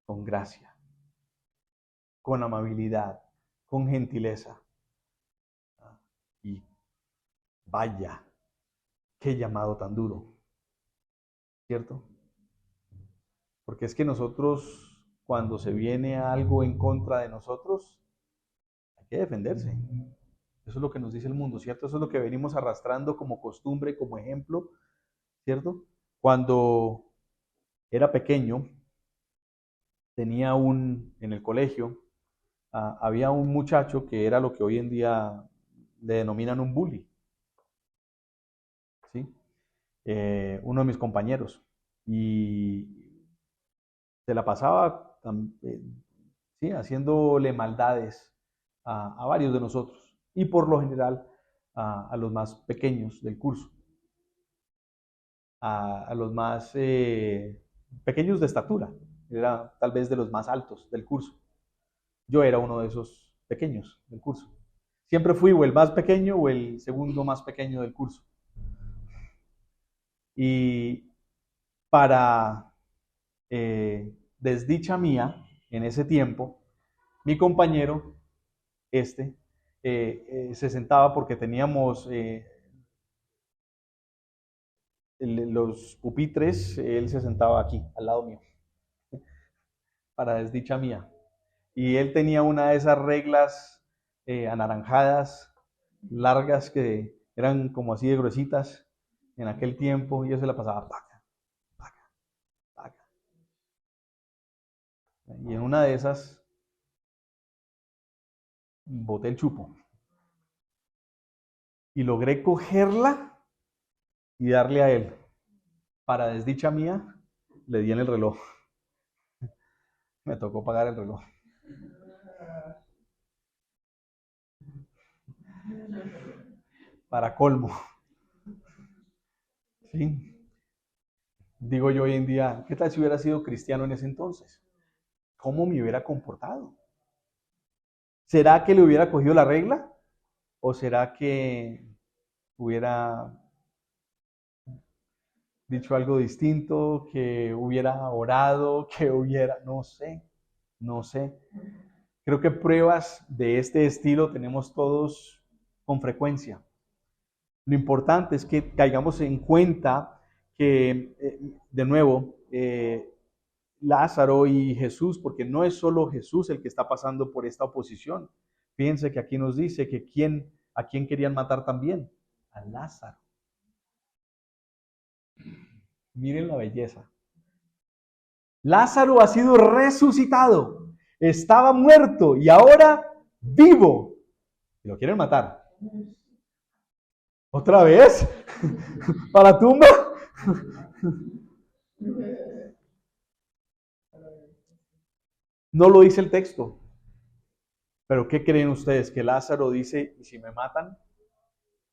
con gracia, con amabilidad, con gentileza. Y vaya, qué llamado tan duro, ¿cierto? Porque es que nosotros, cuando se viene algo en contra de nosotros, hay que defenderse. Eso es lo que nos dice el mundo, ¿cierto? Eso es lo que venimos arrastrando como costumbre, como ejemplo, ¿cierto? Cuando era pequeño, en el colegio, había un muchacho que era lo que hoy en día le denominan un bully, ¿sí? Uno de mis compañeros, y se la pasaba ¿sí? haciéndole maldades a varios de nosotros, y por lo general a los más pequeños del curso, a los más pequeños de estatura, era tal vez de los más altos del curso. Yo era uno de esos pequeños del curso. Siempre fui o el más pequeño o el segundo más pequeño del curso. Y para desdicha mía, en ese tiempo, mi compañero, se sentaba porque teníamos los pupitres, él se sentaba aquí, al lado mío, para desdicha mía. Y él tenía una de esas reglas anaranjadas, largas, que eran como así de gruesitas en aquel tiempo, y yo se la pasaba paca, paca, paca. Y en una de esas boté el chupo y logré cogerla y darle a él. Para desdicha mía, le di en el reloj. Me tocó pagar el reloj. Para colmo. ¿Sí? Digo yo hoy en día, ¿qué tal si hubiera sido cristiano en ese entonces? ¿Cómo me hubiera comportado? ¿Será que le hubiera cogido la regla? ¿O será que hubiera dicho algo distinto, que hubiera orado, que hubiera, no sé. Creo que pruebas de este estilo tenemos todos con frecuencia. Lo importante es que caigamos en cuenta que, de nuevo, Lázaro y Jesús, porque no es solo Jesús el que está pasando por esta oposición. Fíjense que aquí nos dice que a quién querían matar también, a Lázaro. Miren la belleza. Lázaro ha sido resucitado, estaba muerto y ahora vivo. Y lo quieren matar. ¿Otra vez? ¿Para la tumba? No lo dice el texto. Pero ¿qué creen ustedes? Que Lázaro dice, ¿y si me matan?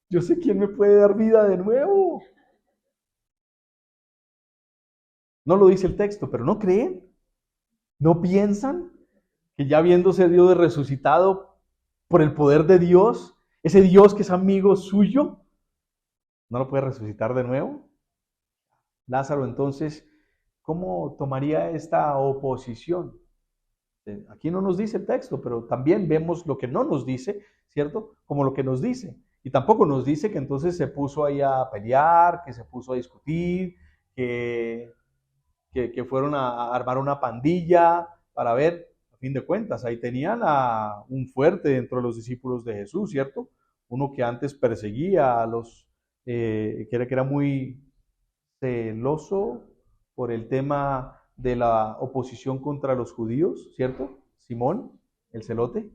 Yo sé quién me puede dar vida de nuevo. No lo dice el texto, pero ¿no creen? ¿No piensan que ya habiéndose Dios de resucitado por el poder de Dios, ese Dios que es amigo suyo, no lo puede resucitar de nuevo? Lázaro entonces ¿cómo tomaría esta oposición? Aquí no nos dice el texto, pero también vemos lo que no nos dice, ¿cierto? Como lo que nos dice. Y tampoco nos dice que entonces se puso ahí a pelear, que se puso a discutir, que fueron a armar una pandilla para ver, a fin de cuentas, ahí tenían a un fuerte dentro de los discípulos de Jesús, ¿cierto? Uno que antes perseguía a los, que era muy celoso por el tema de la oposición contra los judíos, ¿cierto? Simón, el celote,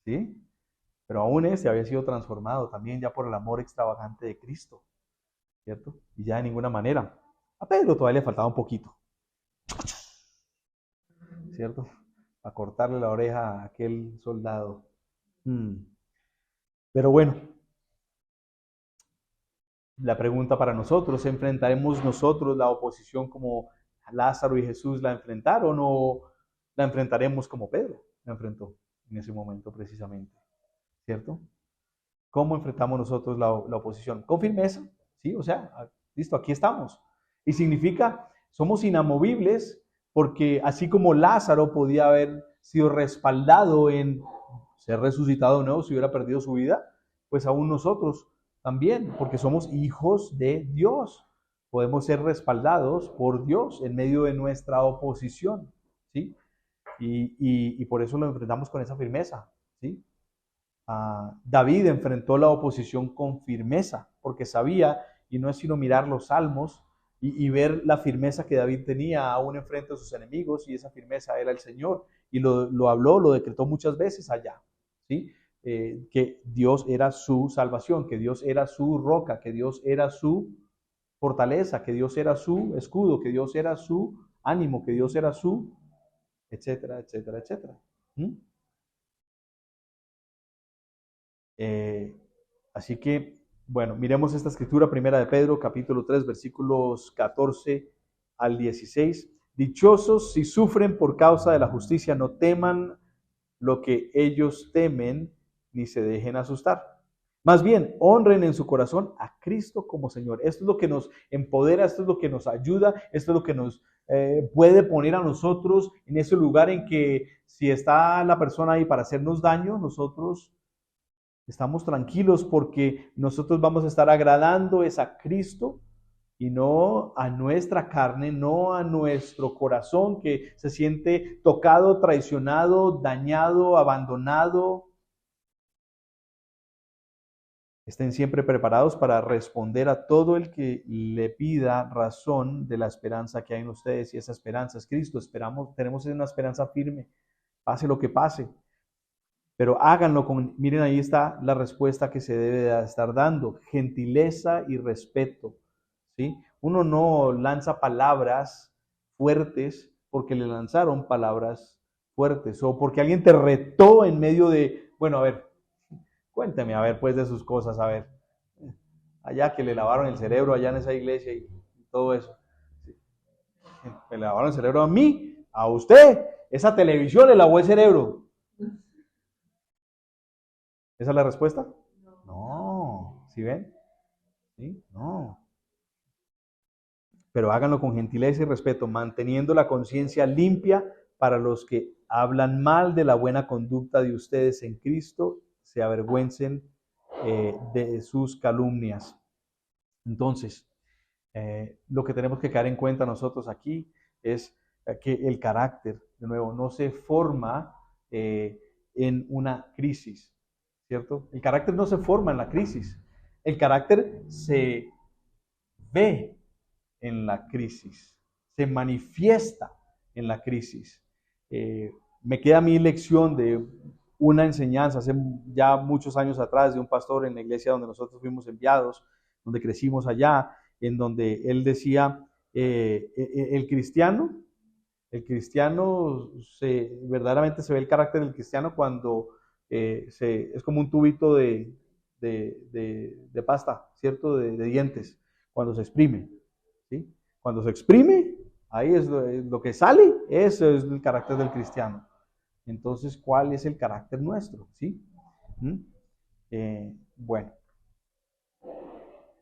¿sí? Pero aún ese había sido transformado también ya por el amor extravagante de Cristo, ¿cierto? Y ya de ninguna manera. A Pedro todavía le faltaba un poquito, ¿cierto? A cortarle la oreja a aquel soldado. Pero bueno, la pregunta para nosotros, ¿enfrentaremos nosotros la oposición como Lázaro y Jesús la enfrentaron o la enfrentaremos como Pedro la enfrentó en ese momento precisamente? ¿Cierto? ¿Cómo enfrentamos nosotros la oposición? Con firmeza, ¿sí? O sea, listo, aquí estamos. Y significa, somos inamovibles porque así como Lázaro podía haber sido respaldado en ser resucitado de nuevo si hubiera perdido su vida, pues aún nosotros también, porque somos hijos de Dios. Podemos ser respaldados por Dios en medio de nuestra oposición, ¿sí? Y por eso lo enfrentamos con esa firmeza, ¿sí? David enfrentó la oposición con firmeza, porque sabía, y no es sino mirar los salmos y ver la firmeza que David tenía aún enfrente de sus enemigos, y esa firmeza era el Señor, y lo habló, lo decretó muchas veces allá, ¿sí? Que Dios era su salvación, que Dios era su roca, que Dios era su fortaleza, que Dios era su escudo, que Dios era su ánimo, que Dios era su, etcétera, etcétera, etcétera. Así que, bueno, miremos esta escritura, primera de Pedro, capítulo 3, versículos 14 al 16. Dichosos si sufren por causa de la justicia, no teman lo que ellos temen, ni se dejen asustar. Más bien, honren en su corazón a Cristo como Señor. Esto es lo que nos empodera, esto es lo que nos ayuda, esto es lo que nos puede poner a nosotros en ese lugar en que si está la persona ahí para hacernos daño, nosotros estamos tranquilos porque nosotros vamos a estar agradando es a Cristo y no a nuestra carne, no a nuestro corazón que se siente tocado, traicionado, dañado, abandonado. Estén siempre preparados para responder a todo el que le pida razón de la esperanza que hay en ustedes, y esa esperanza es Cristo. Tenemos una esperanza firme, pase lo que pase. Pero háganlo miren, ahí está la respuesta que se debe de estar dando: gentileza y respeto, ¿sí? Uno no lanza palabras fuertes porque le lanzaron palabras fuertes, o porque alguien te retó en medio de, bueno, a ver, cuénteme, a ver, pues, de sus cosas, a ver, allá que le lavaron el cerebro allá en esa iglesia y todo eso. Me lavaron el cerebro a mí, a usted, esa televisión le lavó el cerebro. ¿Esa es la respuesta? No. ¿Sí ven? ¿Sí? No. Pero háganlo con gentileza y respeto, manteniendo la conciencia limpia para los que hablan mal de la buena conducta de ustedes en Cristo, se avergüencen de sus calumnias. Entonces, lo que tenemos que caer en cuenta nosotros aquí es que el carácter, de nuevo, no se forma en una crisis, ¿cierto? El carácter no se forma en la crisis. El carácter se ve en la crisis, se manifiesta en la crisis. Me queda mi lección de una enseñanza hace ya muchos años atrás de un pastor en la iglesia donde nosotros fuimos enviados, donde crecimos allá, en donde él decía, el cristiano verdaderamente se ve el carácter del cristiano cuando es como un tubito de pasta, ¿cierto? De dientes, cuando se exprime, ¿sí? Cuando se exprime, ahí es lo que sale, eso es el carácter del cristiano. Entonces, ¿cuál es el carácter nuestro? ¿Sí? Bueno.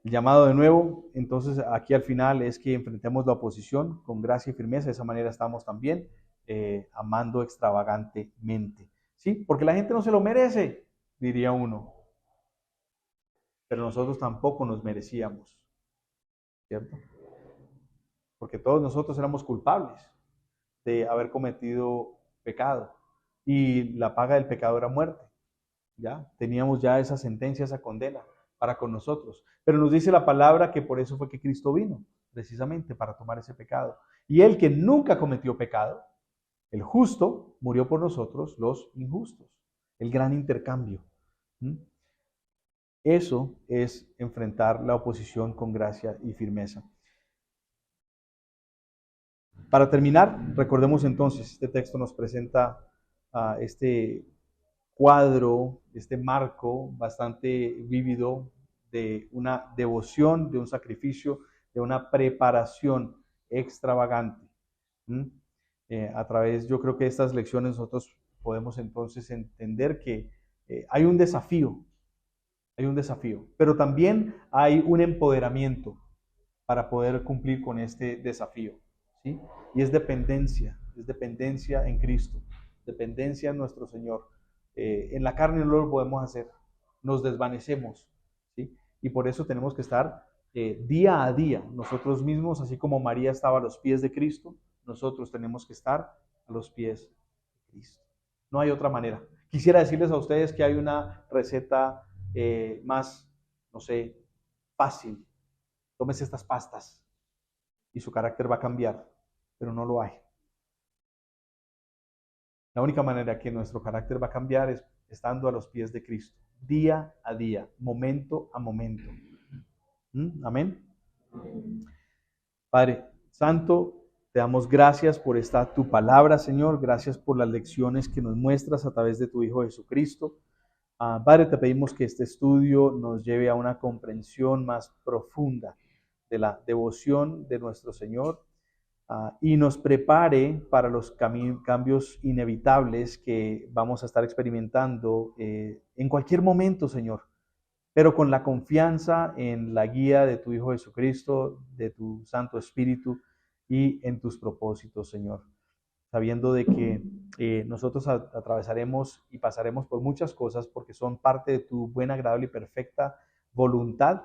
El llamado de nuevo, entonces aquí al final es que enfrentemos la oposición con gracia y firmeza. De esa manera estamos también amando extravagantemente. ¿Sí? Porque la gente no se lo merece, diría uno. Pero nosotros tampoco nos merecíamos, ¿cierto? Porque todos nosotros éramos culpables de haber cometido pecado. Y la paga del pecado era muerte. ¿Ya? Teníamos ya esa sentencia, esa condena para con nosotros. Pero nos dice la palabra que por eso fue que Cristo vino, precisamente para tomar ese pecado. Y él que nunca cometió pecado, el justo, murió por nosotros, los injustos. El gran intercambio. Eso es enfrentar la oposición con gracia y firmeza. Para terminar, recordemos entonces, este texto nos presenta este cuadro, este marco bastante vívido de una devoción, de un sacrificio, de una preparación extravagante. A través, yo creo que de estas lecciones nosotros podemos entonces entender que hay un desafío, pero también hay un empoderamiento para poder cumplir con este desafío, ¿sí? Y es dependencia en Cristo, dependencia en nuestro Señor. En la carne no lo podemos hacer, nos desvanecemos, ¿sí? Y por eso tenemos que estar día a día, nosotros mismos, así como María estaba a los pies de Cristo, nosotros tenemos que estar a los pies de Cristo. No hay otra manera. Quisiera decirles a ustedes que hay una receta más, no sé, fácil. Tómese estas pastas y su carácter va a cambiar, pero no lo hay. La única manera que nuestro carácter va a cambiar es estando a los pies de Cristo, día a día, momento a momento. Amén. Padre Santo, te damos gracias por esta tu palabra, Señor. Gracias por las lecciones que nos muestras a través de tu Hijo Jesucristo. Padre, te pedimos que este estudio nos lleve a una comprensión más profunda de la devoción de nuestro Señor y nos prepare para los cambios inevitables que vamos a estar experimentando en cualquier momento, Señor, pero con la confianza en la guía de tu Hijo Jesucristo, de tu Santo Espíritu y en tus propósitos, Señor, sabiendo de que nosotros atravesaremos y pasaremos por muchas cosas porque son parte de tu buena, agradable y perfecta voluntad,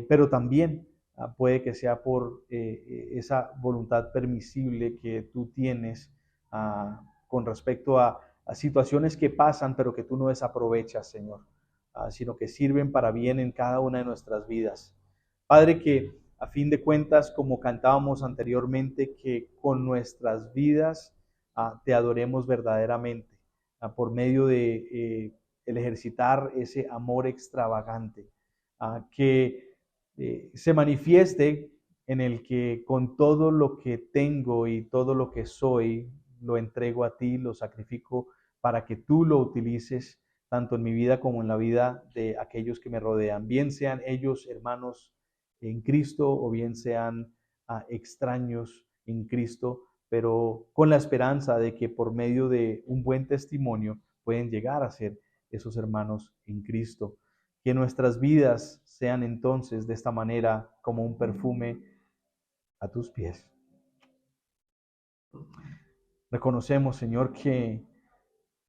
pero también puede que sea por esa voluntad permisible que tú tienes con respecto a situaciones que pasan, pero que tú no desaprovechas, Señor, sino que sirven para bien en cada una de nuestras vidas. Padre, que a fin de cuentas, como cantábamos anteriormente, que con nuestras vidas te adoremos verdaderamente por medio de el ejercitar ese amor extravagante, que se manifieste en el que con todo lo que tengo y todo lo que soy, lo entrego a ti, lo sacrifico para que tú lo utilices tanto en mi vida como en la vida de aquellos que me rodean, bien sean ellos hermanos en Cristo o bien sean extraños en Cristo, pero con la esperanza de que por medio de un buen testimonio pueden llegar a ser esos hermanos en Cristo. Que nuestras vidas sean entonces de esta manera como un perfume a tus pies. Reconocemos, Señor, que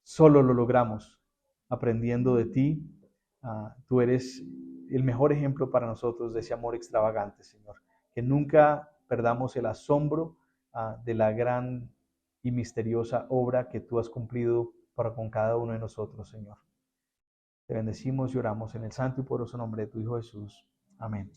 solo lo logramos aprendiendo de ti. Tú eres el mejor ejemplo para nosotros de ese amor extravagante, Señor. Que nunca perdamos el asombro de la gran y misteriosa obra que tú has cumplido para con cada uno de nosotros, Señor. Te bendecimos y oramos en el santo y poderoso nombre de tu Hijo Jesús. Amén.